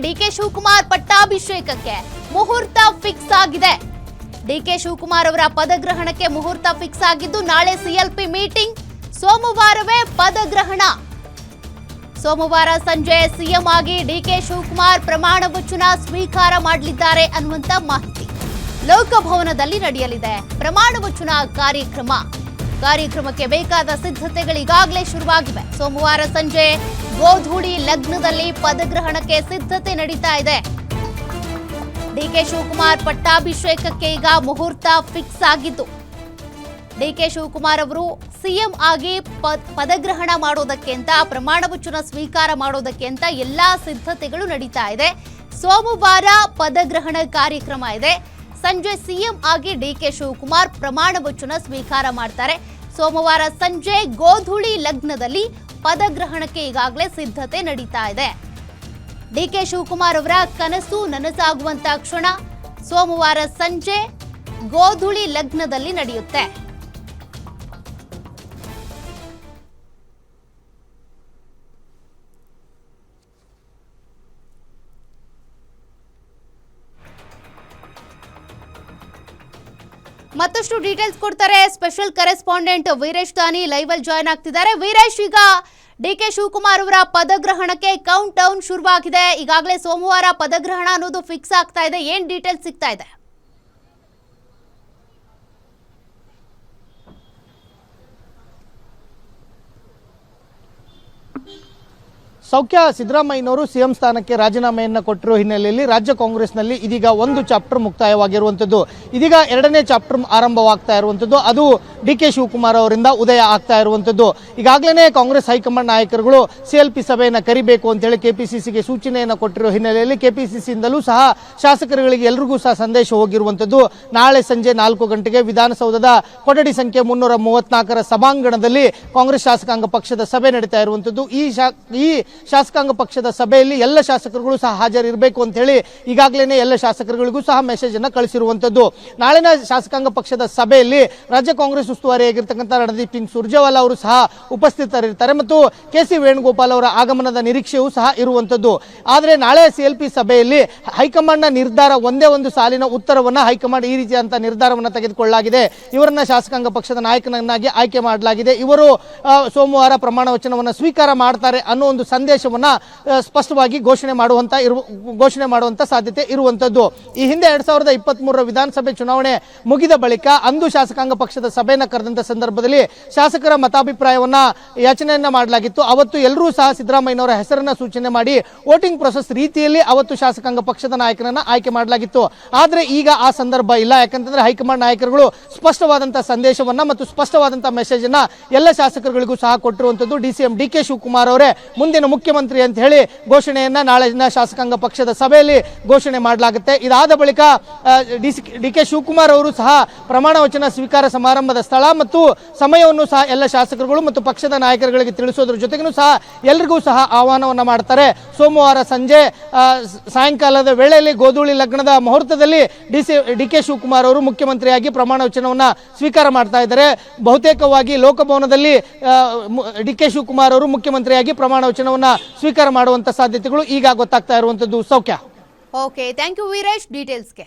DK Shivakumar ಪಟ್ಟಾಭಿಷೇಕಕ್ಕೆ ಮುಹೂರ್ತ fix ಆಗಿದೆ. DK Shivakumar ಅವರ ಪದಗ್ರಹಣಕ್ಕೆ ಮುಹೂರ್ತ ಫಿಕ್ಸ್ ಆಗಿದ್ದು ನಾಳೆ ಸಿಎಲ್ಪಿ ಮೀಟಿಂಗ್, ಸೋಮವಾರವೇ ಪದಗ್ರಹಣ. ಸೋಮವಾರ ಸಂಜೆ ಸಿಎಂ ಆಗಿ ಡಿಕೆ ಶಿವಕುಮಾರ್ ಪ್ರಮಾಣ ವಚನ ಸ್ವೀಕಾರ ಮಾಡಲಿದ್ದಾರೆ ಅನ್ನುವಂತ ಮಾಹಿತಿ. ಲೋಕಭವನದಲ್ಲಿ ನಡೆಯಲಿದೆ ಪ್ರಮಾಣ ವಚನ ಕಾರ್ಯಕ್ರಮಕ್ಕೆ ಬೇಕಾದ ಸಿದ್ಧತೆಗಳು ಈಗಾಗಲೇ ಶುರುವಾಗಿವೆ. ಸೋಮವಾರ ಸಂಜೆ ಗೋಧೂಳಿ ಲಗ್ನದಲ್ಲಿ ಪದಗ್ರಹಣಕ್ಕೆ ಸಿದ್ಧತೆ ನಡೀತಾ ಇದೆ. ಡಿಕೆ ಶಿವಕುಮಾರ್ ಪಟ್ಟಾಭಿಷೇಕಕ್ಕೆ ಈಗ ಮುಹೂರ್ತ ಫಿಕ್ಸ್ ಆಗಿದ್ದು, ಡಿಕೆ ಶಿವಕುಮಾರ್ ಅವರು ಸಿಎಂ ಆಗಿ ಪದಗ್ರಹಣ ಮಾಡೋದಕ್ಕೆ ಅಂತ, ಪ್ರಮಾಣ ವಚನ ಸ್ವೀಕಾರ ಮಾಡೋದಕ್ಕೆ ಅಂತ ಎಲ್ಲಾ ಸಿದ್ಧತೆಗಳು ನಡೀತಾ ಇದೆ. ಸೋಮವಾರ ಪದಗ್ರಹಣ ಕಾರ್ಯಕ್ರಮ ಇದೆ. ಸಂಜೆ ಸಿಎಂ ಆಗಿ ಡಿಕೆ ಶಿವಕುಮಾರ್ ಪ್ರಮಾಣ ವಚನ ಸ್ವೀಕಾರ ಮಾಡ್ತಾರೆ. ಸೋಮವಾರ ಸಂಜೆ ಗೋಧೂಳಿ ಲಗ್ನದಲ್ಲಿ ಪದಗ್ರಹಣಕ್ಕೆ ಈಗಾಗಲೇ ಸಿದ್ಧತೆ ನಡೀತಾ ಇದೆ. ಡಿಕೆ ಶಿವಕುಮಾರ್ ಅವರ ಕನಸು ನನಸಾಗುವಂತ ಕ್ಷಣ ಸೋಮವಾರ ಸಂಜೆ ಗೋಧೂಳಿ ಲಗ್ನದಲ್ಲಿ ನಡೆಯುತ್ತೆ. ಮತ್ತಷ್ಟು ಡೀಟೇಲ್ಸ್ ಕೊಡ್ತಾರೆ ಸ್ಪೆಷಲ್ ಕರೆಸ್ಪಾಂಡೆಂಟ್ ವೀರೇಶ್ ದಾನಿ ಲೈವ್ ಅಲ್ಲಿ ಜಾಯ್ನ್ ಆಗ್ತಿದ್ದಾರೆ. ವೀರೇಶ್, ಈಗ ಡಿಕೆ ಶಿವಕುಮಾರ್ ಅವರ ಪದಗ್ರಹಣಕ್ಕೆ ಕೌಂಟ್ ಡೌನ್ ಶುರುವಾಗಿದೆ. ಈಗಾಗಲೇ ಸೋಮವಾರ ಪದಗ್ರಹಣ ಅನ್ನೋದು ಫಿಕ್ಸ್ ಆಗ್ತಾ ಇದೆ. ಏನ್ ಡೀಟೇಲ್ಸ್ ಸಿಗ್ತಾ ಇದೆ? ಸೌಖ್ಯ, ಸಿದ್ದರಾಮಯ್ಯನವರು ಸಿಎಂ ಸ್ಥಾನಕ್ಕೆ ರಾಜೀನಾಮೆಯನ್ನು ಕೊಟ್ಟಿರುವ ಹಿನ್ನೆಲೆಯಲ್ಲಿ ರಾಜ್ಯ ಕಾಂಗ್ರೆಸ್ನಲ್ಲಿ ಇದೀಗ ಒಂದು ಚಾಪ್ಟರ್ ಮುಕ್ತಾಯವಾಗಿರುವಂಥದ್ದು. ಇದೀಗ ಎರಡನೇ ಚಾಪ್ಟರ್ ಆರಂಭವಾಗ್ತಾ ಇರುವಂಥದ್ದು. ಅದು ಡಿಕೆ ಶಿವಕುಮಾರ್ ಅವರಿಂದ ಉದಯ ಆಗ್ತಾ ಇರುವಂಥದ್ದು. ಈಗಾಗಲೇ ಕಾಂಗ್ರೆಸ್ ಹೈಕಮಾಂಡ್ ನಾಯಕರುಗಳು ಸಿಎಲ್ಪಿ ಸಭೆಯನ್ನು ಕರಿಬೇಕು ಅಂತೇಳಿ ಕೆಪಿಸಿಸಿಗೆ ಸೂಚನೆಯನ್ನು ಕೊಟ್ಟಿರುವ ಹಿನ್ನೆಲೆಯಲ್ಲಿ ಕೆಪಿಸಿಸಿಯಿಂದಲೂ ಸಹ ಶಾಸಕರುಗಳಿಗೆ ಎಲ್ರಿಗೂ ಸಹ ಸಂದೇಶ ಹೋಗಿರುವಂಥದ್ದು. ನಾಳೆ ಸಂಜೆ 4 ಗಂಟೆಗೆ ವಿಧಾನಸೌಧದ ಕೊಠಡಿ ಸಂಖ್ಯೆ 334 ಸಭಾಂಗಣದಲ್ಲಿ ಕಾಂಗ್ರೆಸ್ ಶಾಸಕಾಂಗ ಪಕ್ಷದ ಸಭೆ ನಡೀತಾ ಇರುವಂಥದ್ದು. ಈ ಶಾಸಕಾಂಗ ಪಕ್ಷದ ಸಭೆಯಲ್ಲಿ ಎಲ್ಲ ಶಾಸಕರುಗಳು ಸಹ ಹಾಜರಿರಬೇಕು ಅಂತ ಹೇಳಿ ಈಗಾಗಲೇ ಎಲ್ಲ ಶಾಸಕರುಗಳಿಗೂ ಸಹ ಮೆಸೇಜ್ ಅನ್ನು ಕಳಿಸಿರುವಂತದ್ದು. ನಾಳಿನ ಶಾಸಕಾಂಗ ಪಕ್ಷದ ಸಭೆಯಲ್ಲಿ ರಾಜ್ಯ ಕಾಂಗ್ರೆಸ್ ಉಸ್ತುವಾರಿಯಾಗಿರ್ತಕ್ಕಂಥ ರಣದೀಪ್ ಸಿಂಗ್ ಸುರ್ಜೇವಾಲಾ ಅವರು ಸಹ ಉಪಸ್ಥಿತರಿರ್ತಾರೆ ಮತ್ತು ಕೆಸಿ ವೇಣುಗೋಪಾಲ್ ಅವರ ಆಗಮನದ ನಿರೀಕ್ಷೆಯೂ ಸಹ ಇರುವಂತದ್ದು. ಆದರೆ ನಾಳೆ ಸಿಎಲ್ಪಿ ಸಭೆಯಲ್ಲಿ ಹೈಕಮಾಂಡ್ನ ನಿರ್ಧಾರ ಒಂದೇ ಒಂದು ಸಾಲಿನ ಉತ್ತರವನ್ನ ಹೈಕಮಾಂಡ್ ಈ ರೀತಿಯಂತ ನಿರ್ಧಾರವನ್ನು ತೆಗೆದುಕೊಳ್ಳಲಾಗಿದೆ. ಇವರನ್ನ ಶಾಸಕಾಂಗ ಪಕ್ಷದ ನಾಯಕನನ್ನಾಗಿ ಆಯ್ಕೆ ಮಾಡಲಾಗಿದೆ. ಇವರು ಸೋಮವಾರ ಪ್ರಮಾಣ ವಚನವನ್ನು ಸ್ವೀಕಾರ ಮಾಡ್ತಾರೆ ಅನ್ನೋ ಒಂದು ಸಂದೇಶವನ್ನ ಸ್ಪಷ್ಟವಾಗಿ ಘೋಷಣೆ ಮಾಡುವಂತ ಸಾಧ್ಯತೆ ಇರುವಂತದ್ದು. ಈ ಹಿಂದೆ 2023 ವಿಧಾನಸಭೆ ಚುನಾವಣೆ ಮುಗಿದ ಬಳಿಕ ಅಂದು ಶಾಸಕಾಂಗ ಪಕ್ಷದ ಸಭೆಯನ್ನು ಕರೆದಂತ ಸಂದರ್ಭದಲ್ಲಿ ಶಾಸಕರ ಮತಾಭಿಪ್ರಾಯವನ್ನ ಯಾಚನೆಯನ್ನ ಮಾಡಲಾಗಿತ್ತು. ಅವತ್ತು ಎಲ್ಲರೂ ಸಹ ಸಿದ್ದರಾಮಯ್ಯನವರ ಹೆಸರನ್ನ ಸೂಚನೆ ಮಾಡಿ ವೋಟಿಂಗ್ ಪ್ರೊಸೆಸ್ ರೀತಿಯಲ್ಲಿ ಅವತ್ತು ಶಾಸಕಾಂಗ ಪಕ್ಷದ ನಾಯಕನನ್ನ ಆಯ್ಕೆ ಮಾಡಲಾಗಿತ್ತು. ಆದ್ರೆ ಈಗ ಆ ಸಂದರ್ಭ ಇಲ್ಲ. ಯಾಕಂತಂದ್ರೆ ಹೈಕಮಾಂಡ್ ನಾಯಕರುಗಳು ಸ್ಪಷ್ಟವಾದಂತಹ ಸಂದೇಶವನ್ನ ಮತ್ತು ಸ್ಪಷ್ಟವಾದಂತಹ ಮೆಸೇಜ್ ಅನ್ನ ಎಲ್ಲ ಶಾಸಕರುಗಳಿಗೂ ಸಹ ಕೊಟ್ಟಿರುವಂತದ್ದು. ಸಿಎಂ ಡಿಕೆ ಶಿವಕುಮಾರ್ ಅವರೇ ಮುಂದಿನ ಮುಖ್ಯಮಂತ್ರಿ ಅಂತ ಹೇಳಿ ಘೋಷಣೆಯನ್ನ ನಾಳಿನ ಶಾಸಕಾಂಗ ಪಕ್ಷದ ಸಭೆಯಲ್ಲಿ ಘೋಷಣೆ ಮಾಡಲಾಗುತ್ತೆ. ಇದಾದ ಬಳಿಕ ಡಿಕೆ ಶಿವಕುಮಾರ್ ಅವರು ಸಹ ಪ್ರಮಾಣ ವಚನ ಸ್ವೀಕಾರ ಸಮಾರಂಭದ ಸ್ಥಳ ಮತ್ತು ಸಮಯವನ್ನು ಸಹ ಎಲ್ಲ ಶಾಸಕರುಗಳು ಮತ್ತು ಪಕ್ಷದ ನಾಯಕರುಗಳಿಗೆ ತಿಳಿಸೋದ್ರ ಜೊತೆಗೂ ಸಹ ಎಲ್ಲರಿಗೂ ಸಹ ಆಹ್ವಾನವನ್ನ ಮಾಡ್ತಾರೆ. ಸೋಮವಾರ ಸಂಜೆ ಸಾಯಂಕಾಲದ ವೇಳೆಯಲ್ಲಿ ಗೋಧೂಳಿ ಲಗ್ನದ ಮುಹೂರ್ತದಲ್ಲಿ ಡಿಕೆ ಶಿವಕುಮಾರ್ ಅವರು ಮುಖ್ಯಮಂತ್ರಿಯಾಗಿ ಪ್ರಮಾಣ ವಚನವನ್ನ ಸ್ವೀಕಾರ ಮಾಡ್ತಾ ಇದ್ದಾರೆ. ಬಹುತೇಕವಾಗಿ ಲೋಕಭವನದಲ್ಲಿ ಡಿಕೆ ಶಿವಕುಮಾರ್ ಅವರು ಮುಖ್ಯಮಂತ್ರಿಯಾಗಿ ಪ್ರಮಾಣ ವಚನವನ್ನ ಸ್ವೀಕಾರ ಮಾಡುವಂತ ಸಾಧ್ಯತೆಗಳು ಈಗ ಗೊತ್ತಾಗ್ತಾ ಇರುವಂತದ್ದು. ಸೌಖ್ಯ. Okay, thank you Veeresh ಡೀಟೇಲ್ಸ್ಗೆ.